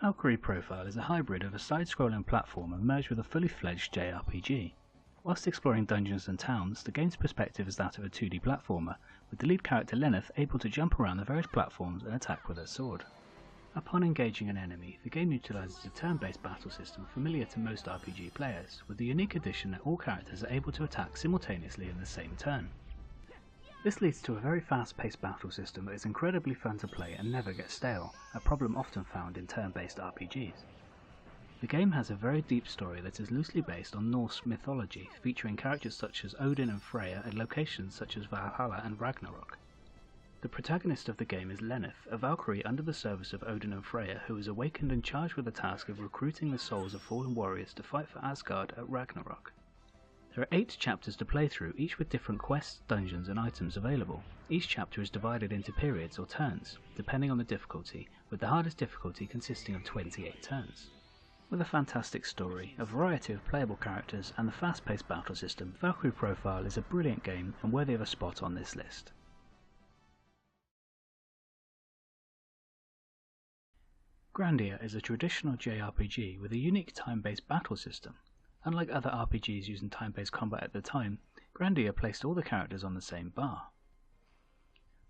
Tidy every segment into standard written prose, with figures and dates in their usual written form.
Valkyrie Profile is a hybrid of a side-scrolling platformer merged with a fully fledged JRPG. Whilst exploring dungeons and towns, the game's perspective is that of a 2D platformer, with the lead character Lenneth able to jump around the various platforms and attack with her sword. Upon engaging an enemy, the game utilises a turn-based battle system familiar to most RPG players, with the unique addition that all characters are able to attack simultaneously in the same turn. This leads to a very fast-paced battle system that is incredibly fun to play and never gets stale, a problem often found in turn-based RPGs. The game has a very deep story that is loosely based on Norse mythology, featuring characters such as Odin and Freya and locations such as Valhalla and Ragnarok. The protagonist of the game is Lenneth, a Valkyrie under the service of Odin and Freya who is awakened and charged with the task of recruiting the souls of fallen warriors to fight for Asgard at Ragnarok. There are 8 chapters to play through, each with different quests, dungeons and items available. Each chapter is divided into periods or turns, depending on the difficulty, with the hardest difficulty consisting of 28 turns. With a fantastic story, a variety of playable characters and the fast-paced battle system, Valkyrie Profile is a brilliant game and worthy of a spot on this list. Grandia is a traditional JRPG with a unique time-based battle system. Unlike other RPGs using time-based combat at the time, Grandia placed all the characters on the same bar.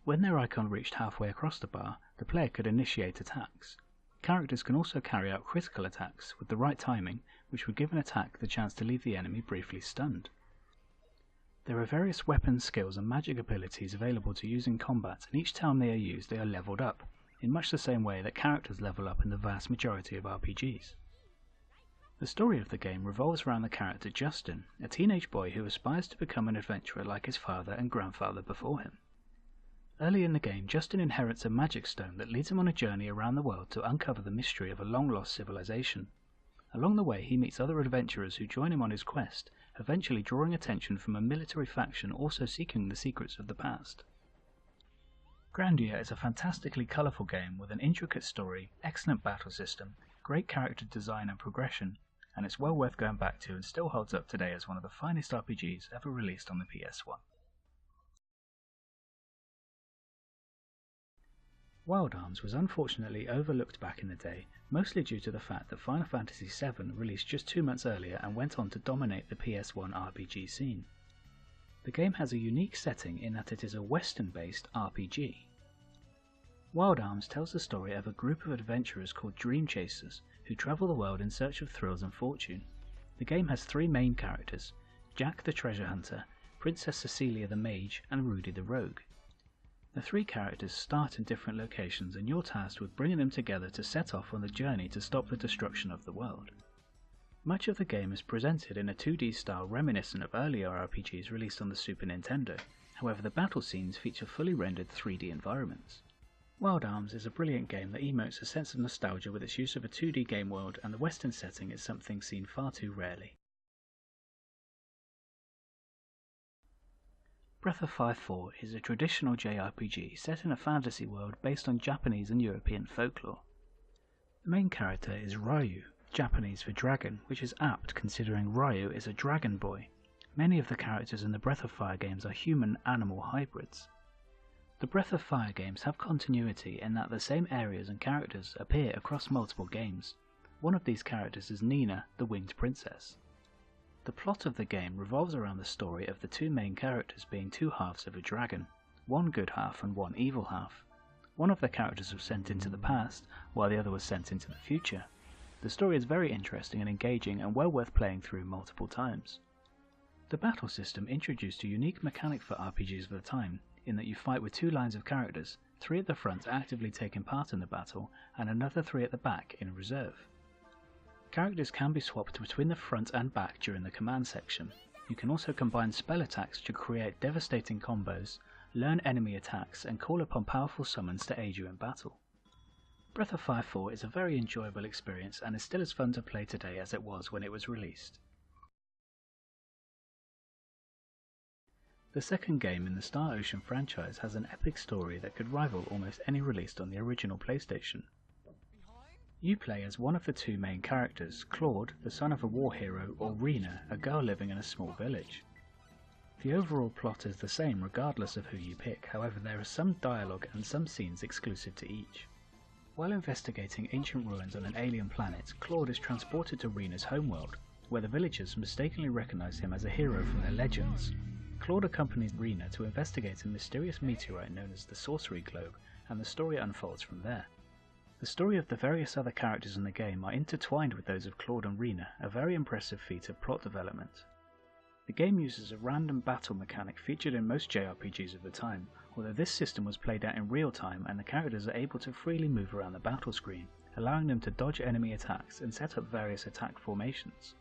When their icon reached halfway across the bar, the player could initiate attacks. Characters can also carry out critical attacks with the right timing, which would give an attack the chance to leave the enemy briefly stunned. There are various weapons, skills and magic abilities available to use in combat, and each time they are used they are leveled up, in much the same way that characters level up in the vast majority of RPGs. The story of the game revolves around the character Justin, a teenage boy who aspires to become an adventurer like his father and grandfather before him. Early in the game, Justin inherits a magic stone that leads him on a journey around the world to uncover the mystery of a long-lost civilization. Along the way, he meets other adventurers who join him on his quest, eventually drawing attention from a military faction also seeking the secrets of the past. Grandia is a fantastically colourful game with an intricate story, excellent battle system, great character design and progression, and it's well worth going back to and still holds up today as one of the finest RPGs ever released on the PS1. Wild Arms was unfortunately overlooked back in the day, mostly due to the fact that Final Fantasy VII released just 2 months earlier and went on to dominate the PS1 RPG scene. The game has a unique setting in that it is a Western-based RPG. Wild Arms tells the story of a group of adventurers called Dream Chasers who travel the world in search of thrills and fortune. The game has 3 main characters, Jack the Treasure Hunter, Princess Cecilia the Mage and Rudy the Rogue. The 3 characters start in different locations and you're tasked with bringing them together to set off on the journey to stop the destruction of the world. Much of the game is presented in a 2D style reminiscent of earlier RPGs released on the Super Nintendo, however the battle scenes feature fully rendered 3D environments. Wild Arms is a brilliant game that emotes a sense of nostalgia with its use of a 2D game world, and the Western setting is something seen far too rarely. Breath of Fire 4 is a traditional JRPG set in a fantasy world based on Japanese and European folklore. The main character is Ryu, Japanese for dragon, which is apt considering Ryu is a dragon boy. Many of the characters in the Breath of Fire games are human-animal hybrids. The Breath of Fire games have continuity in that the same areas and characters appear across multiple games. One of these characters is Nina, the Winged Princess. The plot of the game revolves around the story of the 2 main characters being 2 halves of a dragon, one good half and one evil half. One of the characters was sent into the past, while the other was sent into the future. The story is very interesting and engaging and well worth playing through multiple times. The battle system introduced a unique mechanic for RPGs of the time, in that you fight with 2 lines of characters, 3 at the front actively taking part in the battle, and another 3 at the back in reserve. Characters can be swapped between the front and back during the command section. You can also combine spell attacks to create devastating combos, learn enemy attacks, and call upon powerful summons to aid you in battle. Breath of Fire 4 is a very enjoyable experience and is still as fun to play today as it was when it was released. The second game in the Star Ocean franchise has an epic story that could rival almost any released on the original PlayStation. You play as one of the 2 main characters, Claude, the son of a war hero, or Rena, a girl living in a small village. The overall plot is the same regardless of who you pick, however there is some dialogue and some scenes exclusive to each. While investigating ancient ruins on an alien planet, Claude is transported to Rena's homeworld, where the villagers mistakenly recognize him as a hero from their legends. Claude accompanies Rena to investigate a mysterious meteorite known as the Sorcery Globe, and the story unfolds from there. The story of the various other characters in the game are intertwined with those of Claude and Rena, a very impressive feat of plot development. The game uses a random battle mechanic featured in most JRPGs of the time, although this system was played out in real time and the characters are able to freely move around the battle screen, allowing them to dodge enemy attacks and set up various attack formations.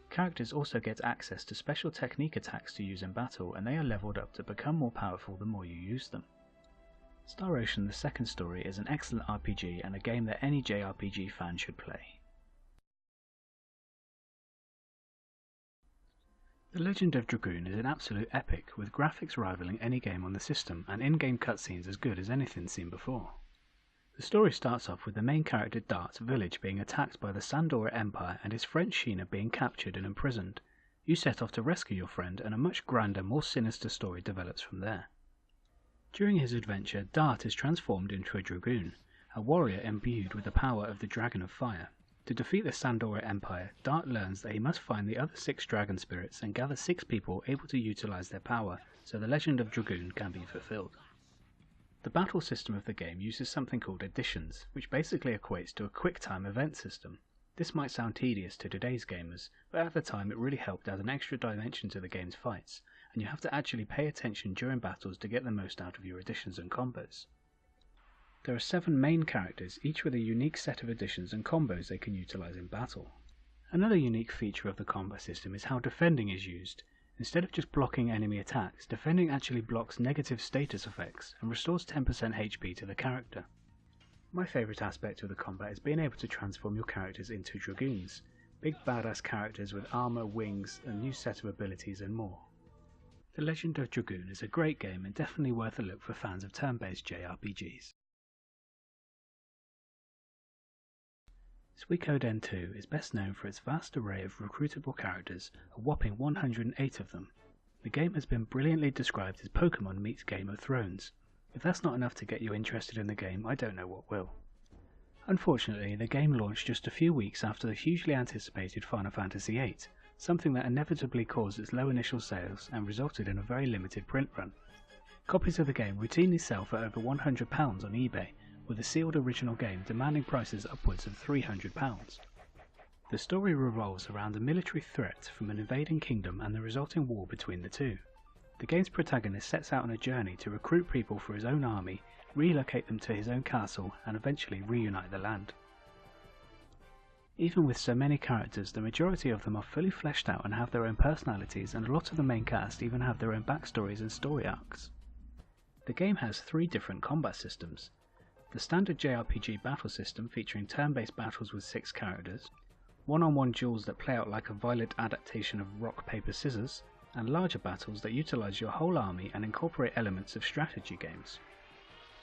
Characters also get access to special technique attacks to use in battle, and they are leveled up to become more powerful the more you use them. Star Ocean: The Second Story is an excellent RPG and a game that any JRPG fan should play. The Legend of Dragoon is an absolute epic, with graphics rivaling any game on the system and in-game cutscenes as good as anything seen before. The story starts off with the main character Dart's village being attacked by the Sandora Empire and his friend Sheena being captured and imprisoned. You set off to rescue your friend, and a much grander, more sinister story develops from there. During his adventure, Dart is transformed into a Dragoon, a warrior imbued with the power of the Dragon of Fire. To defeat the Sandora Empire, Dart learns that he must find the other 6 dragon spirits and gather 6 people able to utilize their power so the legend of Dragoon can be fulfilled. The battle system of the game uses something called additions, which basically equates to a quick-time event system. This might sound tedious to today's gamers, but at the time it really helped add an extra dimension to the game's fights, and you have to actually pay attention during battles to get the most out of your additions and combos. There are 7 main characters, each with a unique set of additions and combos they can utilize in battle. Another unique feature of the combat system is how defending is used. Instead of just blocking enemy attacks, defending actually blocks negative status effects and restores 10% HP to the character. My favourite aspect of the combat is being able to transform your characters into Dragoons, big badass characters with armour, wings, a new set of abilities and more. The Legend of Dragoon is a great game and definitely worth a look for fans of turn-based JRPGs. Suikoden 2 is best known for its vast array of recruitable characters, a whopping 108 of them. The game has been brilliantly described as Pokemon meets Game of Thrones. If that's not enough to get you interested in the game, I don't know what will. Unfortunately, the game launched just a few weeks after the hugely anticipated Final Fantasy VIII, something that inevitably caused its low initial sales and resulted in a very limited print run. Copies of the game routinely sell for over £100 on eBay, with the sealed original game demanding prices upwards of £300. The story revolves around a military threat from an invading kingdom and the resulting war between the two. The game's protagonist sets out on a journey to recruit people for his own army, relocate them to his own castle, and eventually reunite the land. Even with so many characters, the majority of them are fully fleshed out and have their own personalities, and a lot of the main cast even have their own backstories and story arcs. The game has 3 different combat systems. The standard JRPG battle system featuring turn-based battles with 6 characters, one-on-one duels that play out like a violent adaptation of rock, paper, scissors, and larger battles that utilize your whole army and incorporate elements of strategy games.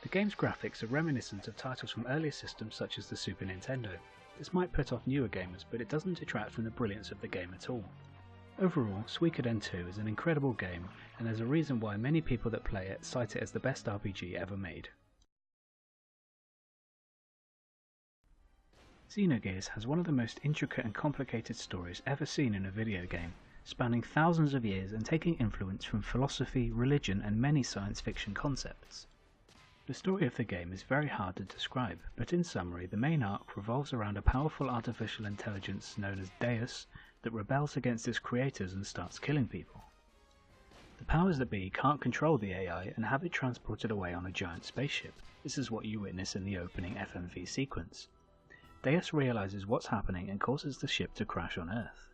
The game's graphics are reminiscent of titles from earlier systems such as the Super Nintendo. This might put off newer gamers, but it doesn't detract from the brilliance of the game at all. Overall, Suikoden 2 is an incredible game, and there's a reason why many people that play it cite it as the best RPG ever made. Xenogears has one of the most intricate and complicated stories ever seen in a video game, spanning thousands of years and taking influence from philosophy, religion and many science fiction concepts. The story of the game is very hard to describe, but in summary the main arc revolves around a powerful artificial intelligence known as Deus that rebels against its creators and starts killing people. The powers that be can't control the AI and have it transported away on a giant spaceship. This is what you witness in the opening FMV sequence. Deus realizes what's happening and causes the ship to crash on Earth.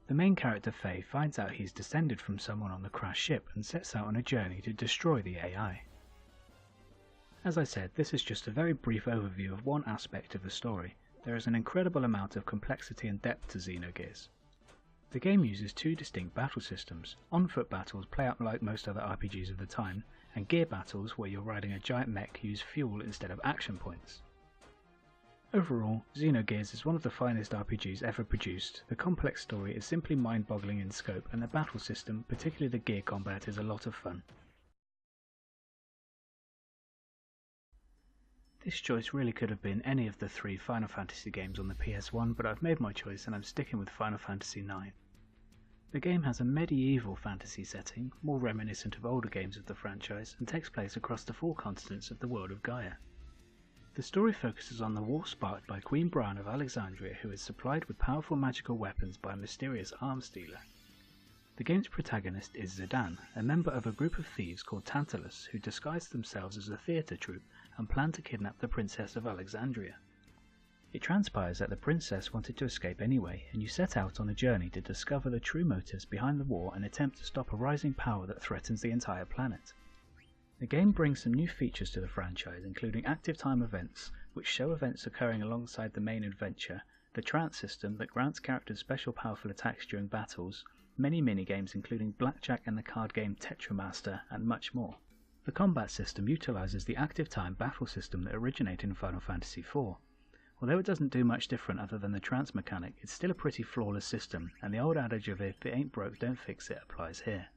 The main character Faye finds out he's descended from someone on the crashed ship and sets out on a journey to destroy the AI. As I said, this is just a very brief overview of one aspect of the story. There is an incredible amount of complexity and depth to Xenogears. The game uses 2 distinct battle systems. On-foot battles play out like most other RPGs of the time, and gear battles, where you're riding a giant mech, use fuel instead of action points. Overall, Xenogears is one of the finest RPGs ever produced. The complex story is simply mind-boggling in scope, and the battle system, particularly the gear combat, is a lot of fun. This choice really could have been any of the 3 Final Fantasy games on the PS1, but I've made my choice and I'm sticking with Final Fantasy IX. The game has a medieval fantasy setting, more reminiscent of older games of the franchise, and takes place across the 4 continents of the world of Gaia. The story focuses on the war sparked by Queen Braan of Alexandria, who is supplied with powerful magical weapons by a mysterious arms dealer. The game's protagonist is Zidane, a member of a group of thieves called Tantalus, who disguise themselves as a theatre troupe and plan to kidnap the Princess of Alexandria. It transpires that the princess wanted to escape anyway, and you set out on a journey to discover the true motives behind the war and attempt to stop a rising power that threatens the entire planet. The game brings some new features to the franchise, including active time events, which show events occurring alongside the main adventure, the trance system that grants characters special powerful attacks during battles, many minigames including blackjack and the card game Tetramaster, and much more. The combat system utilises the active time battle system that originated in Final Fantasy IV. Although it doesn't do much different other than the trance mechanic, it's still a pretty flawless system, and the old adage of if it ain't broke don't fix it applies here.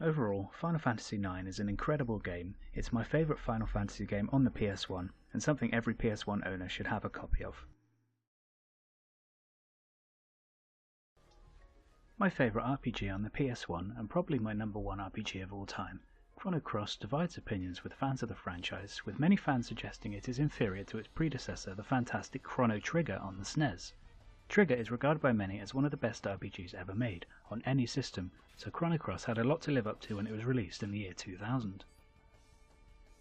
Overall, Final Fantasy IX is an incredible game. It's my favourite Final Fantasy game on the PS1, and something every PS1 owner should have a copy of. My favourite RPG on the PS1, and probably my number 1 RPG of all time, Chrono Cross divides opinions with fans of the franchise, with many fans suggesting it is inferior to its predecessor, the fantastic Chrono Trigger on the SNES. Trigger is regarded by many as one of the best RPGs ever made, on any system, so Chrono Cross had a lot to live up to when it was released in the year 2000.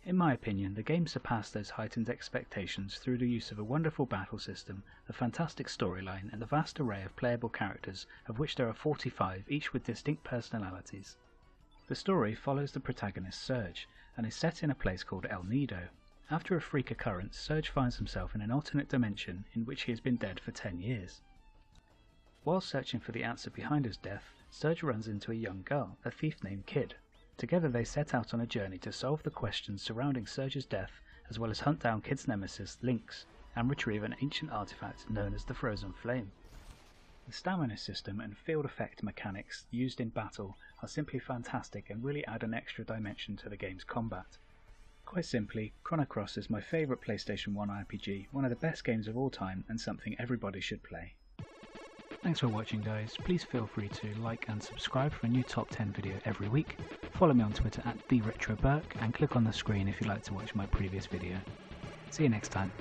In my opinion, the game surpassed those heightened expectations through the use of a wonderful battle system, a fantastic storyline, and a vast array of playable characters, of which there are 45, each with distinct personalities. The story follows the protagonist Serge, and is set in a place called El Nido. After a freak occurrence, Serge finds himself in an alternate dimension in which he has been dead for 10 years. While searching for the answer behind his death, Serge runs into a young girl, a thief named Kid. Together they set out on a journey to solve the questions surrounding Serge's death, as well as hunt down Kid's nemesis, Lynx, and retrieve an ancient artifact known as the Frozen Flame. The stamina system and field effect mechanics used in battle are simply fantastic and really add an extra dimension to the game's combat. Quite simply, Chrono Cross is my favourite PlayStation 1 RPG, one of the best games of all time and something everybody should play. Thanks for watching guys, please feel free to like and subscribe for a new top 10 video every week, follow me on Twitter at RetroBurk and click on the screen if you'd like to watch my previous video. See you next time.